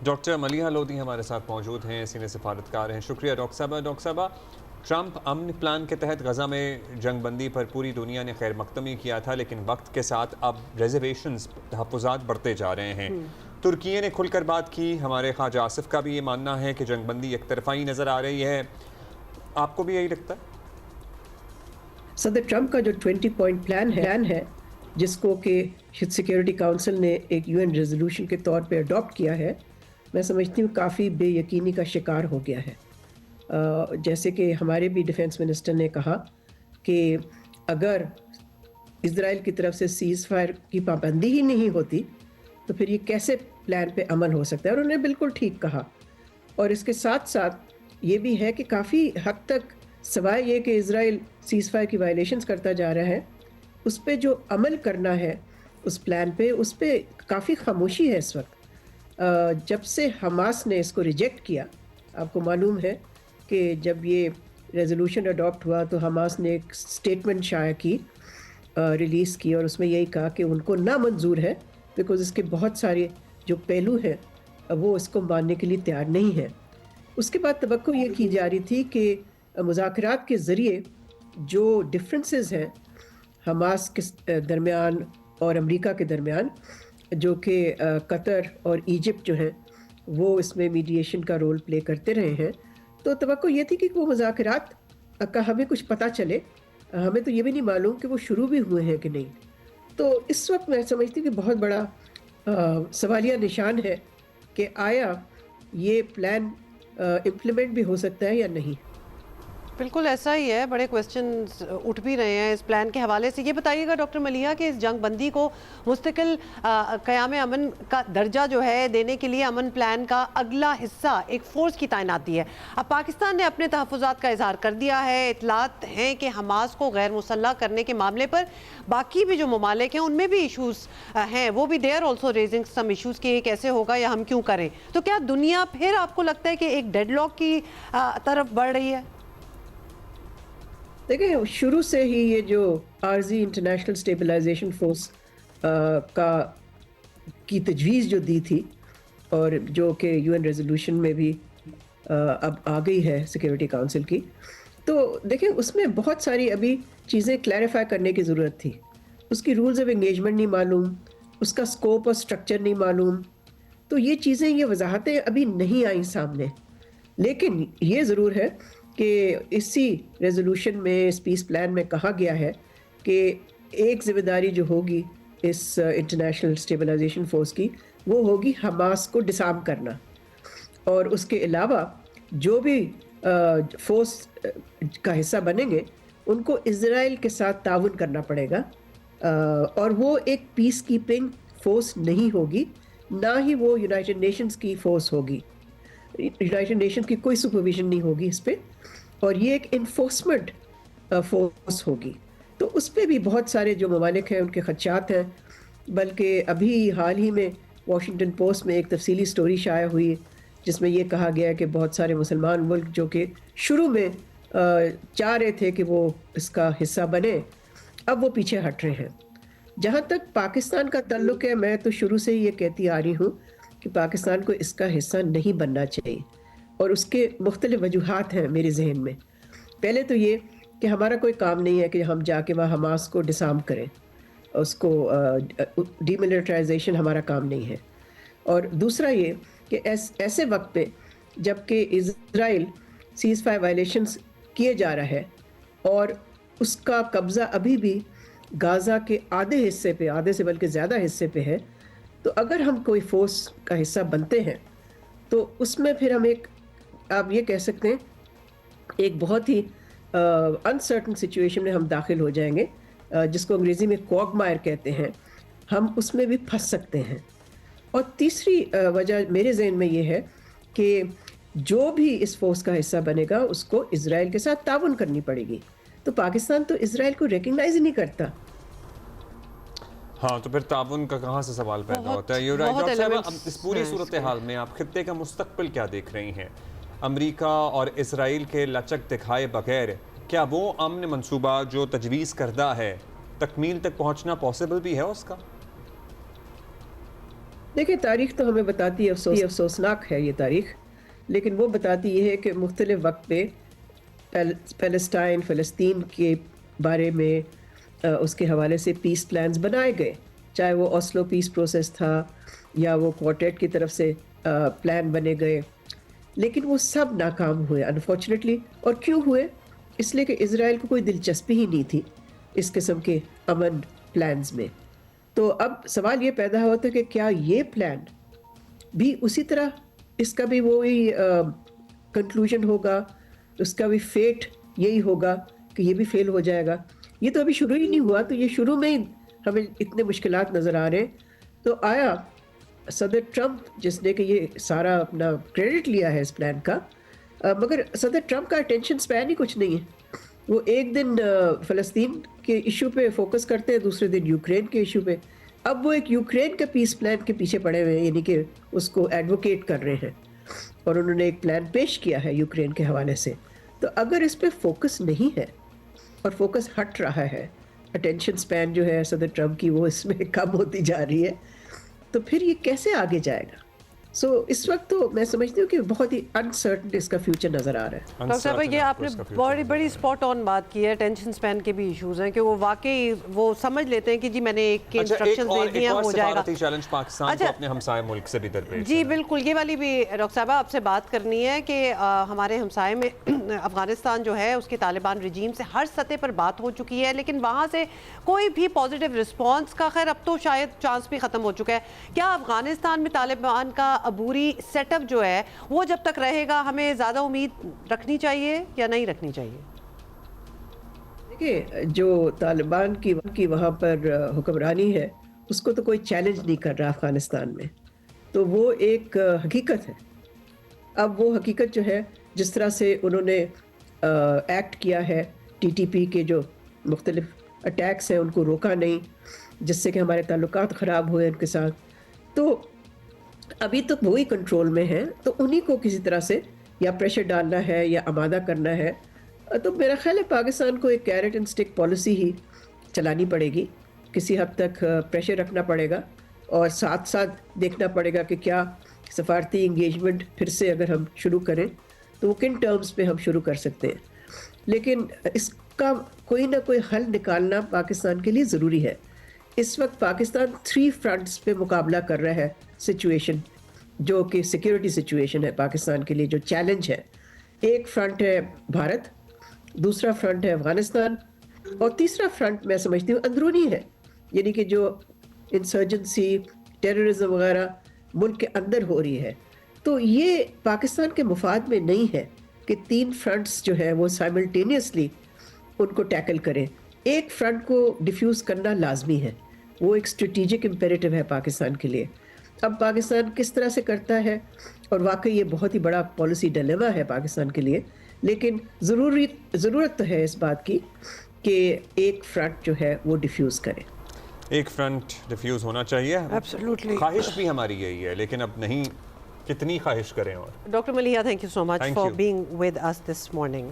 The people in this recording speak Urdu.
ڈاکٹر ملیحہ لودھی ہمارے ساتھ موجود ہیں، سینئر سفارتکار ہیں. شکریہ ڈاکٹر صاحبہ. ڈاکٹر صاحبہ، ٹرمپ امن پلان کے تحت غزہ میں جنگ بندی پر پوری دنیا نے خیر مقدمی کیا تھا، لیکن وقت کے ساتھ اب ریزرویشنز، تحفظات بڑھتے جا رہے ہیں. ترکی نے کھل کر بات کی. ہمارے خواجہ آصف کا بھی یہ ماننا ہے کہ جنگ بندی ایک طرفہ ہی نظر آ رہی ہے. آپ کو بھی یہی لگتا ہے؟ صدر ٹرمپ کا جو 20 پوائنٹ پلان ہے جس کو کہ سیکیورٹی کاؤنسل نے ایک UN ریزولوشن کے طور پہ اڈاپٹ کیا ہے، میں سمجھتی ہوں کافی بے یقینی کا شکار ہو گیا ہے. جیسے کہ ہمارے بھی ڈیفنس منسٹر نے کہا کہ اگر اسرائیل کی طرف سے سیز فائر کی پابندی ہی نہیں ہوتی تو پھر یہ کیسے پلان پہ عمل ہو سکتا ہے، اور انہوں نے بالکل ٹھیک کہا. اور اس کے ساتھ ساتھ یہ بھی ہے کہ کافی حد تک سوائے یہ کہ اسرائیل سیز فائر کی وائلیشنز کرتا جا رہا ہے، اس پہ جو عمل کرنا ہے اس پلان پہ، اس پہ کافی خاموشی ہے اس وقت. جب سے حماس نے اس کو ریجیکٹ کیا، آپ کو معلوم ہے کہ جب یہ ریزولوشن اڈاپٹ ہوا تو حماس نے ایک سٹیٹمنٹ شائع کی، ریلیز کی، اور اس میں یہی کہا کہ ان کو نامنظور ہے بیکاز اس کے بہت سارے جو پہلو ہیں وہ اس کو ماننے کے لیے تیار نہیں ہے. اس کے بعد توقع یہ کی جا رہی تھی کہ مذاکرات کے ذریعے جو ڈفرینسز ہیں حماس کے درمیان اور امریکہ کے درمیان، جو کہ قطر اور ایجپٹ جو ہیں وہ اس میں میڈیشن کا رول پلے کرتے رہے ہیں، تو توقع یہ تھی کہ وہ مذاکرات کا ہمیں کچھ پتہ چلے. ہمیں تو یہ بھی نہیں معلوم کہ وہ شروع بھی ہوئے ہیں کہ نہیں. تو اس وقت میں سمجھتی ہوں کہ بہت بڑا سوالیہ نشان ہے کہ آیا یہ پلان امپلیمنٹ بھی ہو سکتا ہے یا نہیں. بالکل ایسا ہی ہے، بڑے کویسچنز اٹھ بھی رہے ہیں اس پلان کے حوالے سے. یہ بتائیے گا ڈاکٹر ملیحہ کہ اس جنگ بندی کو مستقل قیام امن کا درجہ جو ہے دینے کے لیے امن پلان کا اگلا حصہ ایک فورس کی تعیناتی ہے. اب پاکستان نے اپنے تحفظات کا اظہار کر دیا ہے. اطلاعات ہیں کہ حماس کو غیر مسلح کرنے کے معاملے پر باقی بھی جو ممالک ہیں ان میں بھی ایشوز ہیں، وہ بھی they are also raising some issues کہ یہ کیسے ہوگا یا ہم کیوں کریں. تو کیا دنیا پھر آپ کو لگتا ہے کہ ایک ڈیڈ لاک کی طرف بڑھ رہی ہے؟ دیکھیں، شروع سے ہی یہ جو عارضی انٹرنیشنل اسٹیبلائزیشن فورس کی تجویز جو دی تھی، اور جو کہ UN ریزولوشن میں بھی اب آ گئی ہے سیکیورٹی کاؤنسل کی، تو دیکھیں اس میں بہت ساری ابھی چیزیں کلیریفائی کرنے کی ضرورت تھی. اس کی رولز آف انگیجمنٹ نہیں معلوم، اس کا اسکوپ اور اسٹرکچر نہیں معلوم. تو یہ چیزیں، یہ وضاحتیں ابھی نہیں آئیں سامنے. لیکن یہ ضرور ہے کہ اسی ریزولوشن میں، اس پیس پلان میں کہا گیا ہے کہ ایک ذمہ داری جو ہوگی اس انٹرنیشنل اسٹیبلائزیشن فورس کی، وہ ہوگی حماس کو ڈسارم کرنا. اور اس کے علاوہ جو بھی فورس کا حصہ بنیں گے ان کو اسرائیل کے ساتھ تعاون کرنا پڑے گا. اور وہ ایک پیس کیپنگ فورس نہیں ہوگی، نہ ہی وہ یونائٹڈ نیشنز کی فورس ہوگی. یونائٹڈ نیشنز کی کوئی سپرویژن نہیں ہوگی اس پہ، اور یہ ایک انفورسمنٹ فورس ہوگی. تو اس پہ بھی بہت سارے جو ممالک ہیں ان کے خدشات ہیں. بلکہ ابھی حال ہی میں واشنگٹن پوسٹ میں ایک تفصیلی سٹوری شائع ہوئی جس میں یہ کہا گیا کہ بہت سارے مسلمان ملک جو کہ شروع میں چاہ رہے تھے کہ وہ اس کا حصہ بنے، اب وہ پیچھے ہٹ رہے ہیں. جہاں تک پاکستان کا تعلق ہے، میں تو شروع سے ہی یہ کہتی آ رہی ہوں کہ پاکستان کو اس کا حصہ نہیں بننا چاہیے، اور اس کے مختلف وجوہات ہیں میرے ذہن میں. پہلے تو یہ کہ ہمارا کوئی کام نہیں ہے کہ ہم جا کے وہاں حماس کو ڈسارم کریں، اس کو ڈی ملٹرائزیشن ہمارا کام نہیں ہے. اور دوسرا یہ کہ ایسے وقت پہ جب کہ اسرائیل سیز فائر وائلیشنز کیے جا رہا ہے اور اس کا قبضہ ابھی بھی غازہ کے آدھے حصے پہ، آدھے سے بلکہ زیادہ حصے پہ ہے، تو اگر ہم کوئی فورس کا حصہ بنتے ہیں تو اس میں پھر ہم ایک، آپ یہ کہہ سکتے ہیں، ایک بہت ہی انسرٹن سچویشن میں ہم داخل ہو جائیں گے، جس کو انگریزی میں کوگمائر کہتے ہیں. ہم اس میں بھی پھنس سکتے ہیں. اور تیسری وجہ میرے ذہن میں یہ ہے کہ جو بھی اس فورس کا حصہ بنے گا اس کو اسرائیل کے ساتھ تعاون کرنی پڑے گی. تو پاکستان تو اسرائیل کو ریکگنائز ہی نہیں کرتا. ہاں، تو پھر تعاون کا کہاں سے سوال پیدا ہوتا ہے. ڈاکٹر صاحب، اس پوری صورتحال میں آپ خطے کا مستقبل کیا دیکھ رہی ہیں؟ امریکہ اور اسرائیل کے لچک دکھائے بغیر کیا وہ امن منصوبہ جو تجویز کردہ ہے تکمیل تک پہنچنا پاسبل بھی ہے اس کا؟ دیکھیں تاریخ تو ہمیں بتاتی ہے، افسوسناک ہے یہ تاریخ، لیکن وہ بتاتی یہ ہے کہ مختلف وقت پہ فلسطین کے بارے میں اس کے حوالے سے پیس پلانز بنائے گئے، چاہے وہ اوسلو پیس پروسیس تھا یا وہ کوارٹیٹ کی طرف سے پلان بنے گئے، لیکن وہ سب ناکام ہوئے انفارچونیٹلی. اور کیوں ہوئے؟ اس لیے کہ اسرائیل کو کوئی دلچسپی ہی نہیں تھی اس قسم کے امن پلانز میں. تو اب سوال یہ پیدا ہوتا ہے کہ کیا یہ پلان بھی اسی طرح، اس کا بھی وہی کنکلوژن ہوگا، اس کا بھی فیٹ یہی ہوگا کہ یہ بھی فیل ہو جائے گا؟ یہ تو ابھی شروع ہی نہیں ہوا، تو یہ شروع میں ہی ہمیں اتنے مشکلات نظر آ رہے ہیں. تو آیا صدر ٹرمپ جس نے کہ یہ سارا اپنا کریڈٹ لیا ہے اس پلان کا، مگر صدر ٹرمپ کا اٹینشن سپین ہی کچھ نہیں ہے. وہ ایک دن فلسطین کے ایشو پہ فوکس کرتے ہیں، دوسرے دن یوکرین کے ایشو پہ. اب وہ ایک یوکرین کا پیس پلان کے پیچھے پڑے ہوئے ہیں، یعنی کہ اس کو ایڈوکیٹ کر رہے ہیں، اور انہوں نے ایک پلان پیش کیا ہے یوکرین کے حوالے سے. تو اگر اس پہ فوکس نہیں ہے اور فوکس ہٹ رہا ہے، اٹینشن سپین جو ہے صدر ٹرمپ کی وہ اس میں کم ہوتی جا رہی ہے، تو پھر یہ کیسے آگے جائے گا؟ سو اس وقت تو میں سمجھتی ہوں کہ بہت ہی انسرٹن اس کا فیوچر نظر آ رہا ہے. ڈاکٹر صاحب یہ آپ نے بڑی اسپاٹ آن بات کی ہے، ٹینشن سپین کے بھی ایشوز ہیں کہ وہ واقعی وہ سمجھ لیتے ہیں کہ جی میں نے ایک کے انسٹرکشنز دے دیا ہو جائے گا. چیلنج پاکستان کو اپنے ہمسائے ملک سے بھی درپیش. جی بالکل، یہ والی بھی ڈاکٹر صاحبہ آپ سے بات کرنی ہے کہ ہمارے ہمسائے میں افغانستان جو ہے اس کے طالبان رجیم سے ہر سطح پر بات ہو چکی ہے، لیکن وہاں سے کوئی بھی پازیٹیو رسپانس کا خیر اب تو شاید چانس بھی ختم ہو چکا ہے. کیا افغانستان میں طالبان کا عبوری سیٹ اپ جو ہے وہ جب تک رہے گا ہمیں زیادہ امید رکھنی چاہیے یا نہیں رکھنی چاہیے؟ دیکھیں جو طالبان کی وہاں پر حکمرانی ہے اس کو تو کوئی چیلنج نہیں کر رہا افغانستان میں، تو وہ ایک حقیقت ہے. اب وہ حقیقت جو ہے جس طرح سے انہوں نے ایکٹ کیا ہے، ٹی ٹی پی کے جو مختلف اٹیکس ہیں ان کو روکا نہیں، جس سے کہ ہمارے تعلقات خراب ہوئے ان کے ساتھ، تو ابھی تک وہی کنٹرول میں ہیں. تو انہی کو کسی طرح سے یا پریشر ڈالنا ہے یا آمادہ کرنا ہے. تو میرا خیال ہے پاکستان کو ایک کیرٹ اینڈ اسٹک پالیسی ہی چلانی پڑے گی، کسی حد تک پریشر رکھنا پڑے گا، اور ساتھ ساتھ دیکھنا پڑے گا کہ کیا سفارتی انگیجمنٹ پھر سے اگر ہم شروع کریں تو وہ کن ٹرمز پہ ہم شروع کر سکتے ہیں. لیکن اس کا کوئی نہ کوئی حل نکالنا پاکستان کے لیے ضروری ہے. اس وقت پاکستان 3 فرنٹس پہ مقابلہ کر رہا ہے سچویشن، جو کہ سیکیورٹی سچویشن ہے پاکستان کے لیے جو چیلنج ہے. ایک فرنٹ ہے بھارت، دوسرا فرنٹ ہے افغانستان، اور تیسرا فرنٹ میں سمجھتی ہوں اندرونی ہے، یعنی کہ جو انسرجنسی، ٹیررزم وغیرہ ملک کے اندر ہو رہی ہے. تو یہ پاکستان کے مفاد میں نہیں ہے کہ 3 فرنٹس جو ہے وہ سائملٹینیسلی ان کو ٹیکل کریں. ایک فرنٹ کو ڈیفیوز کرنا لازمی ہے، وہ ایک اسٹریٹجک امپیریٹو ہے پاکستان کے لیے. اب پاکستان کس طرح سے کرتا ہے، اور واقعی یہ بہت ہی بڑا پالیسی ڈیلیما ہے پاکستان کے لیے، لیکن ضرورت تو ہے اس بات کی کہ ایک فرنٹ جو ہے وہ ڈیفیوز کرے. ایک فرنٹ ڈیفیوز ہونا چاہیے، ایبسلیوٹلی. خواہش بھی ہماری یہی ہے، لیکن اب نہیں کتنی خواہش کریں. اور doctor Maliha, thank you so much for being with us this morning.